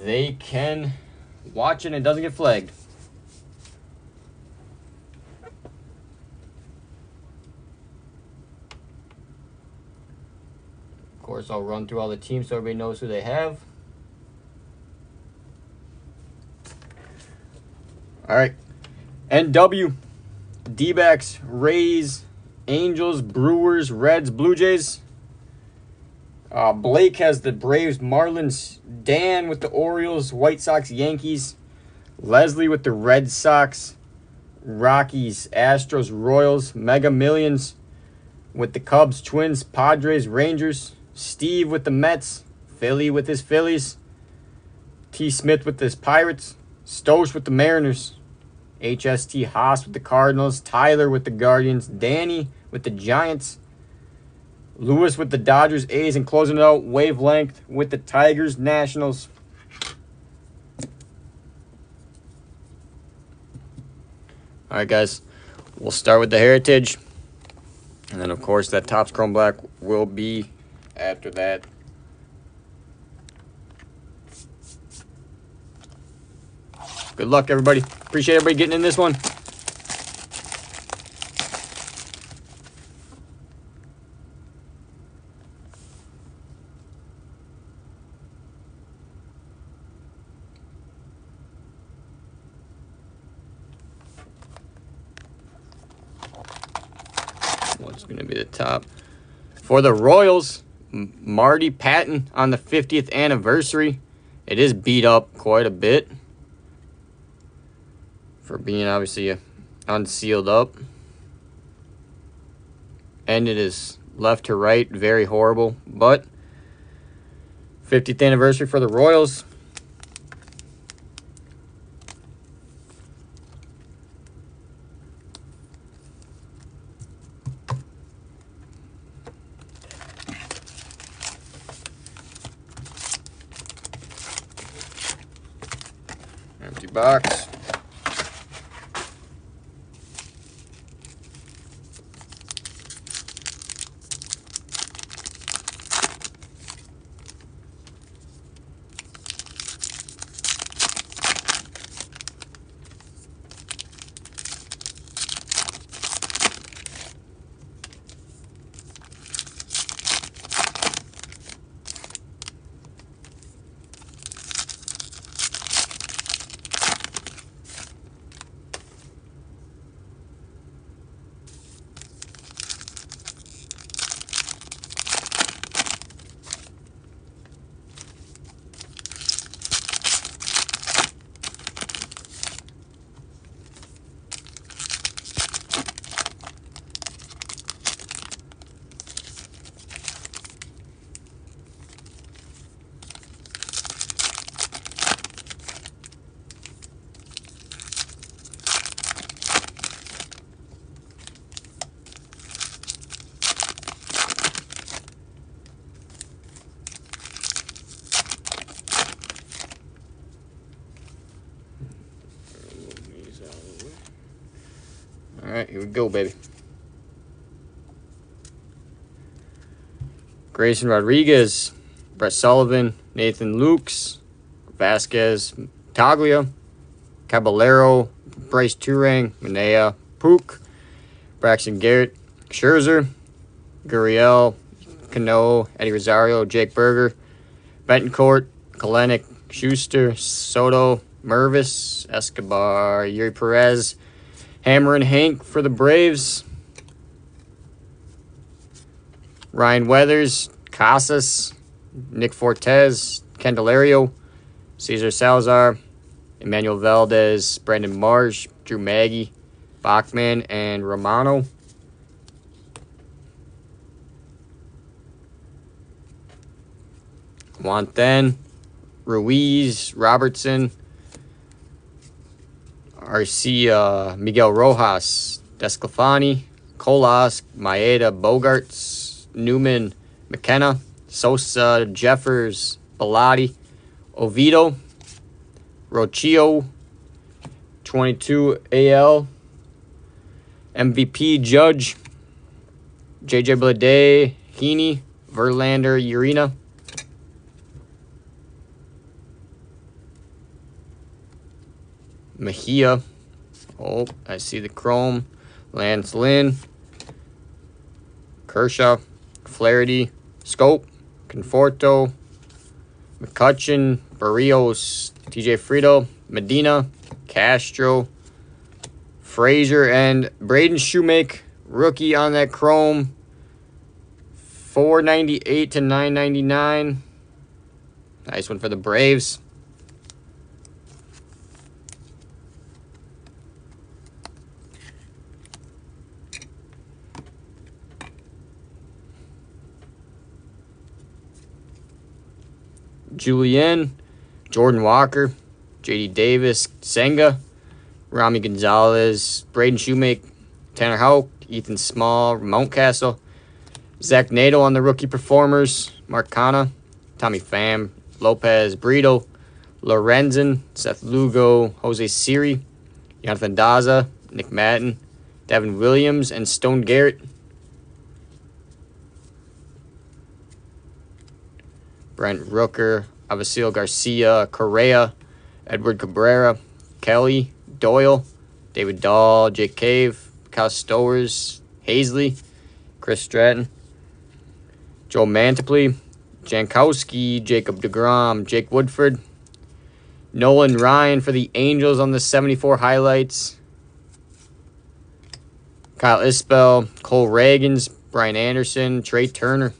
they can watch it and it doesn't get flagged. Of course, I'll run through all the teams so everybody knows who they have. All right. NW, D-backs, Rays, Angels, Brewers, Reds, Blue Jays. Blake has the Braves, Marlins. Dan with the Orioles, White Sox, Yankees. Leslie with the Red Sox, Rockies, Astros, Royals. Mega Millions with the Cubs, Twins, Padres, Rangers. Steve with the Mets. Philly with his Phillies. T. Smith with his Pirates. Stosh with the Mariners. HST Haas with the Cardinals. Tyler with the Guardians. Danny with the Giants. Lewis with the Dodgers, A's, and closing it out, Wavelength with the Tigers, Nationals. All right, guys, we'll start with the Heritage. And then, of course, that Topps Chrome Black will be after that. Good luck, everybody. Appreciate everybody getting in this one. What's going to be the top? For the Royals, Marty Patton on the 50th anniversary. It is beat up quite a bit for being obviously unsealed up. And it is left to right, very horrible. But 50th anniversary for the Royals. Empty box. All right, here we go, baby. Grayson Rodriguez, Brett Sullivan, Nathan Lukes, Vasquez, Taglia, Caballero, Bryce Turang, Manea, Pook, Braxton Garrett, Scherzer, Gurriel, Cano, Eddie Rosario, Jake Berger, Betancourt, Kalenic, Schuster, Soto, Mervis, Escobar, Yuri Perez, Hammer and Hank for the Braves, Ryan Weathers, Casas, Nick Fortes, Candelario, Cesar Salazar, Emmanuel Valdez, Brandon Marsh, Drew Maggie, Bachman, and Romano. Juan, Ruiz, Robertson, Arcia, Miguel Rojas, Desclafani, Colas, Maeda, Bogarts, Newman, McKenna, Sosa, Jeffers, Bellotti, Oviedo, Rochio, 22 AL, MVP Judge, JJ Bleday, Heaney, Verlander, Urena. Mejia. Oh, I see the chrome. Lance Lynn. Kershaw. Flaherty. Scope. Conforto. McCutchen. Barrios. TJ Frito. Medina. Castro. Frazier. And Braden Shoemake. Rookie on that chrome. 498 to 999. Nice one for the Braves. Julian, Jordan Walker, JD Davis, Senga, Rami Gonzalez, Braden Shoemake, Tanner Houck, Ethan Small, Mountcastle, Zach Nato on the rookie performers, Mark Canha, Tommy Pham, Lopez, Brito, Lorenzen, Seth Lugo, Jose Siri, Jonathan Daza, Nick Madden, Devin Williams, and Stone Garrett. Brent Rooker, Avisail Garcia, Correa, Edward Cabrera, Kelly, Doyle, David Dahl, Jake Cave, Kyle Stowers, Hazley, Chris Stratton, Joe Mantiply, Jankowski, Jacob deGrom, Jake Woodford, Nolan Ryan for the Angels on the 74 highlights, Kyle Isbell, Cole Ragans, Brian Anderson, Trey Turner.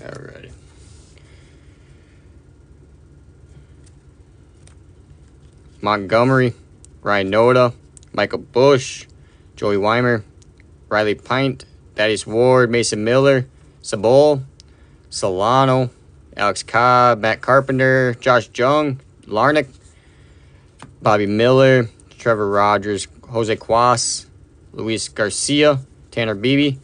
Alrighty. Montgomery, Ryan Noda, Michael Bush, Joey Weimer, Riley Pint, Thaddeus Ward, Mason Miller, Sabol, Solano, Alex Cobb, Matt Carpenter, Josh Jung, Larnick, Bobby Miller, Trevor Rogers, Jose Cuas, Luis Garcia, Tanner Beebe,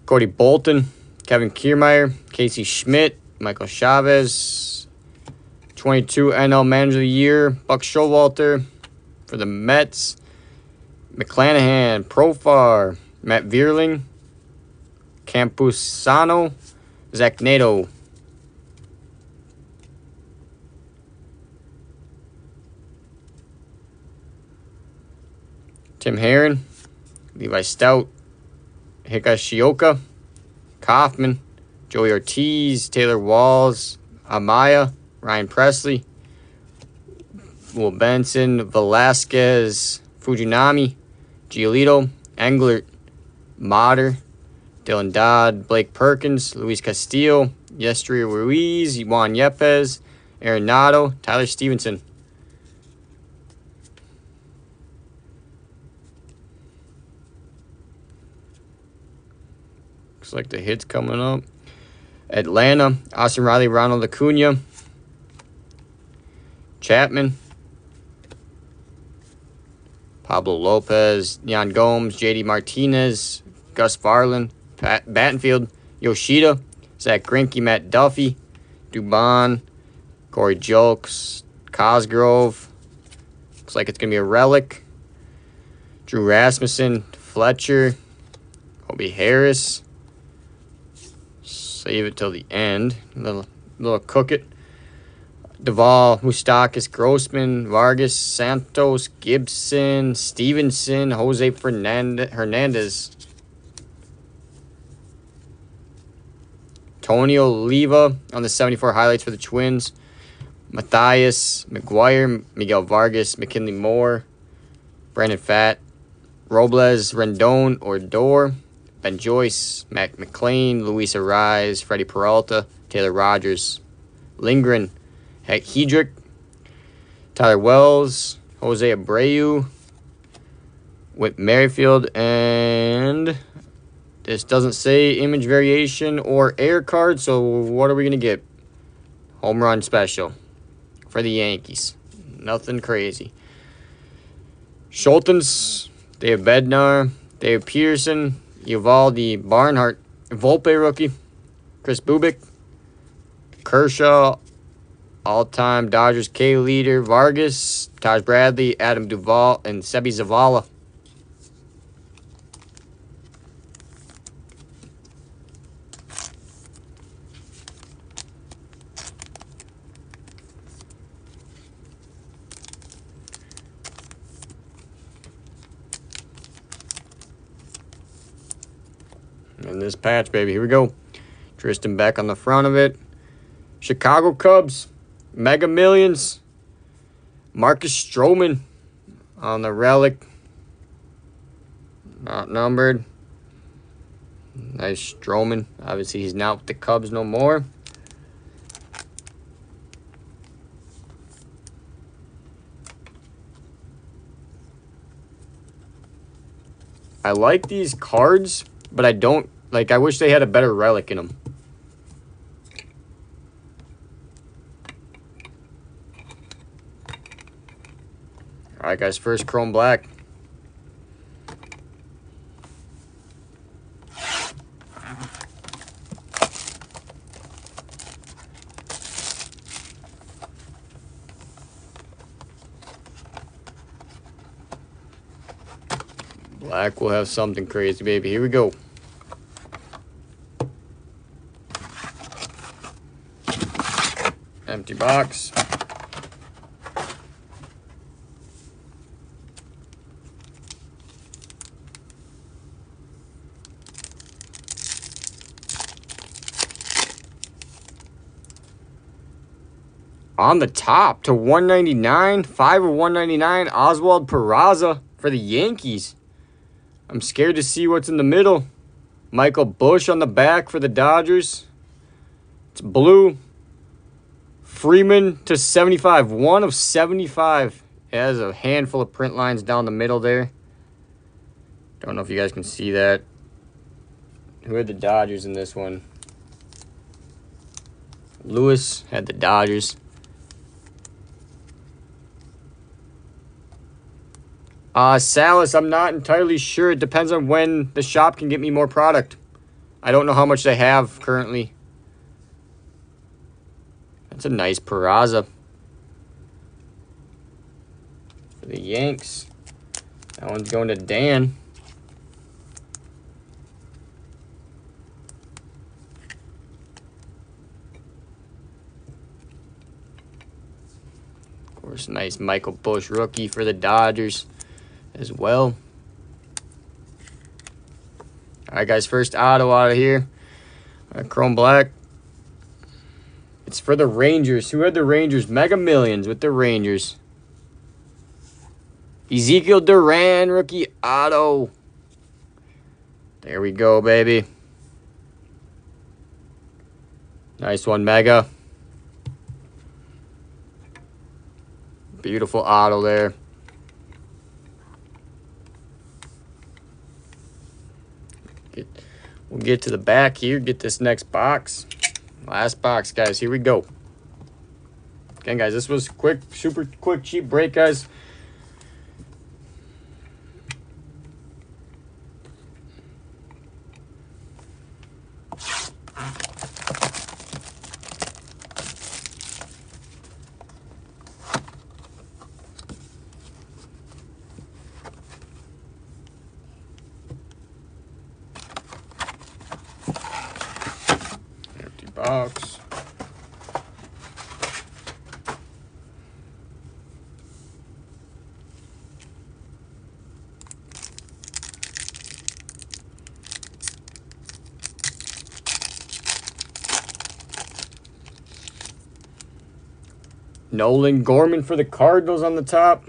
Cody Bolton, Kevin Kiermaier, Casey Schmidt, Michael Chavez, 22 NL Manager of the Year, Buck Showalter for the Mets, McClanahan, Profar, Matt Vierling, Campusano, Zach Nato. Tim Herron, Levi Stout, Higashioka, Kaufman, Joey Ortiz, Taylor Walls, Amaya, Ryan Presley, Will Benson, Velasquez, Fujinami, Giolito, Englert, Motter, Dylan Dodd, Blake Perkins, Luis Castillo, Yestria Ruiz, Juan Yepes, Aaron Nato, Tyler Stevenson. Looks like the hits coming up. Atlanta, Austin Riley, Ronald Acuna, Chapman, Pablo Lopez, Yan Gomes, JD Martinez, Gus Varland, Battenfield, Yoshida, Zach Greinke, Matt Duffy, Dubon, Corey Julks, Cosgrove. Looks like it's going to be a relic. Drew Rasmussen, Fletcher, Kobe Harris. Save it till the end. Little cook it. Duvall, Moustakas, Grossman, Vargas, Santos, Gibson, Stevenson, Jose Hernandez, Tony Oliva on the 74 highlights for the Twins, Matthias, McGuire, Miguel Vargas, McKinley Moore, Brandon Pfaadt, Robles, Rendon, Odor, Ben Joyce, Matt McLean, Luis Arraez, Freddie Peralta, Taylor Rogers, Lindgren, Hedrick, Tyler Wells, Jose Abreu, Whit Merrifield, and this doesn't say image variation or air card, so what are we going to get? Home run special for the Yankees. Nothing crazy. Schultens, Dave Bednar, Dave Peterson, Uvalde Barnhart, Volpe rookie, Chris Bubic, Kershaw, all-time Dodgers K leader, Vargas, Taj Bradley, Adam Duvall, and Sebi Zavala. And this patch, baby, here we go. Tristan Beck on the front of it. Chicago Cubs, Mega Millions. Marcus Stroman on the relic. Not numbered. Nice Stroman. Obviously, he's not with the Cubs no more. I like these cards, but I don't, like, I wish they had a better relic in them. All right, guys, first Chrome Black. Black will have something crazy, baby. Here we go. Empty box. On the top to 199, 5 of 199, Oswald Peraza for the Yankees. I'm scared to see what's in the middle. Michael Busch on the back for the Dodgers. It's blue. Freeman to 75, 1 of 75. It has a handful of print lines down the middle there. Don't know if you guys can see that. Who had the Dodgers in this one? Lewis had the Dodgers. Salas, I'm not entirely sure. It depends on when the shop can get me more product. I don't know how much they have currently. That's a nice Peraza for the Yanks. That one's going to Dan. Of course, nice Michael Busch rookie for the Dodgers as well. All right, guys, first auto out of here. Chrome Black. It's for the Rangers. Who had the Rangers? Mega Millions with the Rangers. Ezekiel Duran, rookie auto. There we go, baby. Nice one, Mega. Beautiful auto there. We'll get to the back here, get this next box. Last box, guys. Here we go. Again, guys, this was quick, super quick, cheap break, guys. Empty box. Nolan Gorman for the Cardinals on the top.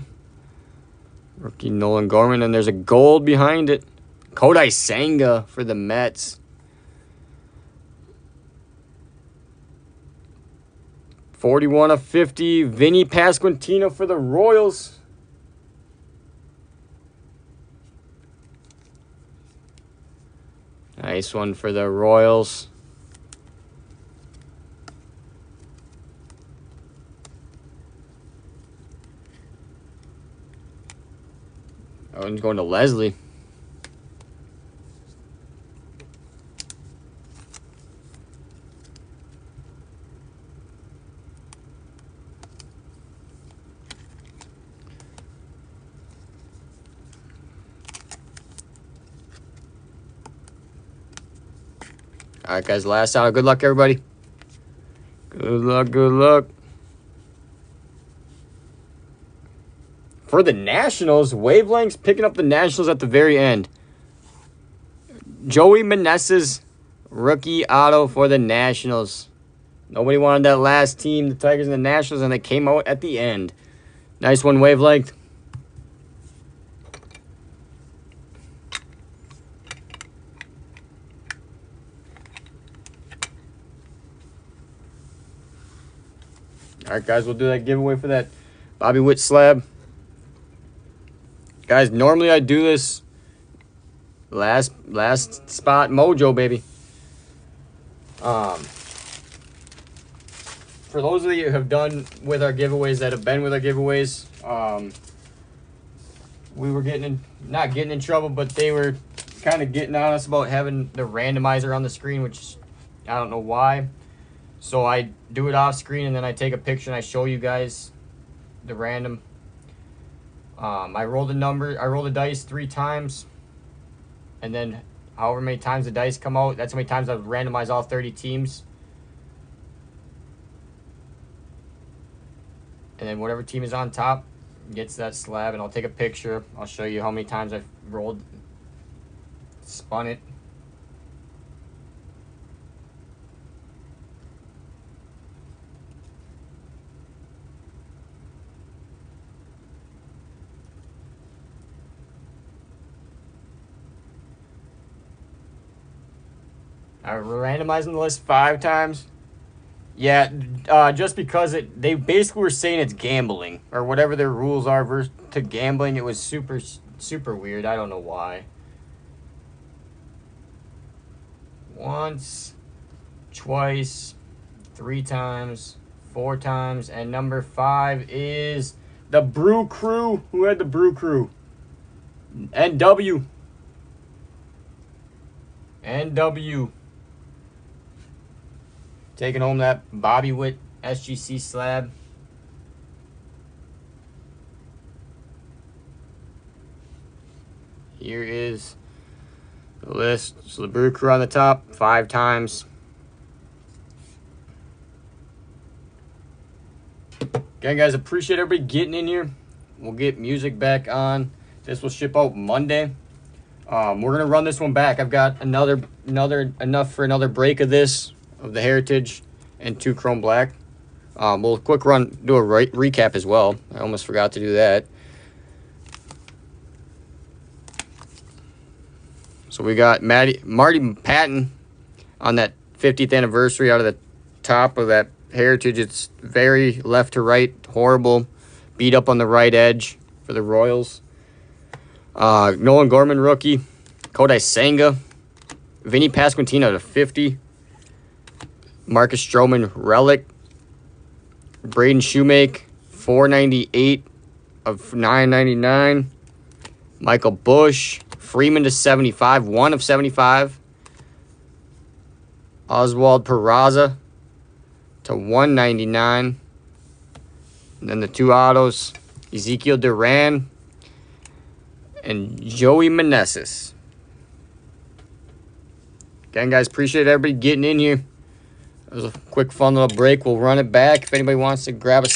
Rookie Nolan Gorman, and there's a gold behind it. Kodai Senga for the Mets. 41/50. Vinny Pasquantino for the Royals. Nice one for the Royals. Oh, he's going to Leslie. All right, guys, last out. Good luck, everybody. Good luck, good luck. For the Nationals, Wavelengths picking up the Nationals at the very end. Joey Meneses, rookie auto for the Nationals. Nobody wanted that last team, the Tigers and the Nationals, and they came out at the end. Nice one, Wavelength. All right, guys, we'll do that giveaway for that Bobby Witt slab. Guys, normally I do this last spot mojo, baby. For those of you who have done with our giveaways, that have been with our giveaways, we were not getting in trouble, but they were kind of getting on us about having the randomizer on the screen, which I don't know why. So I do it off screen, and then I take a picture and I show you guys the random. I roll the dice 3 times, and then however many times the dice come out, that's how many times I've randomized all 30 teams. And then whatever team is on top gets that slab, and I'll take a picture. I'll show you how many times I've spun it. I'm randomizing the list 5 times. Yeah, just because they basically were saying it's gambling or whatever their rules are to gambling. It was super weird. I don't know why. Once, twice, 3 times, 4 times, and number 5 is the Brew Crew. Who had the Brew Crew? NW. Taking home that Bobby Witt SGC slab. Here is the list. So the Brew Crew on the top 5 times. Again, guys, appreciate everybody getting in here. We'll get music back on. This will ship out Monday. We're gonna run this one back. I've got enough for another break of this, of the Heritage and 2 Chrome Black. We'll do a recap as well. I almost forgot to do that. So we got Marty Patton on that 50th anniversary out of the top of that Heritage. It's very left to right, horrible, beat up on the right edge for the Royals. Nolan Gorman rookie, Kodai Senga, Vinny Pasquantino to 50. Marcus Stroman relic. Braden Shoemake, 498 of 999. Michael Bush, Freeman to 75, 1 of 75. Oswald Peraza to 199. And then the 2 autos, Ezekiel Duran and Joey Meneses. Again, guys, appreciate everybody getting in here. It was a quick, fun little break. We'll run it back if anybody wants to grab a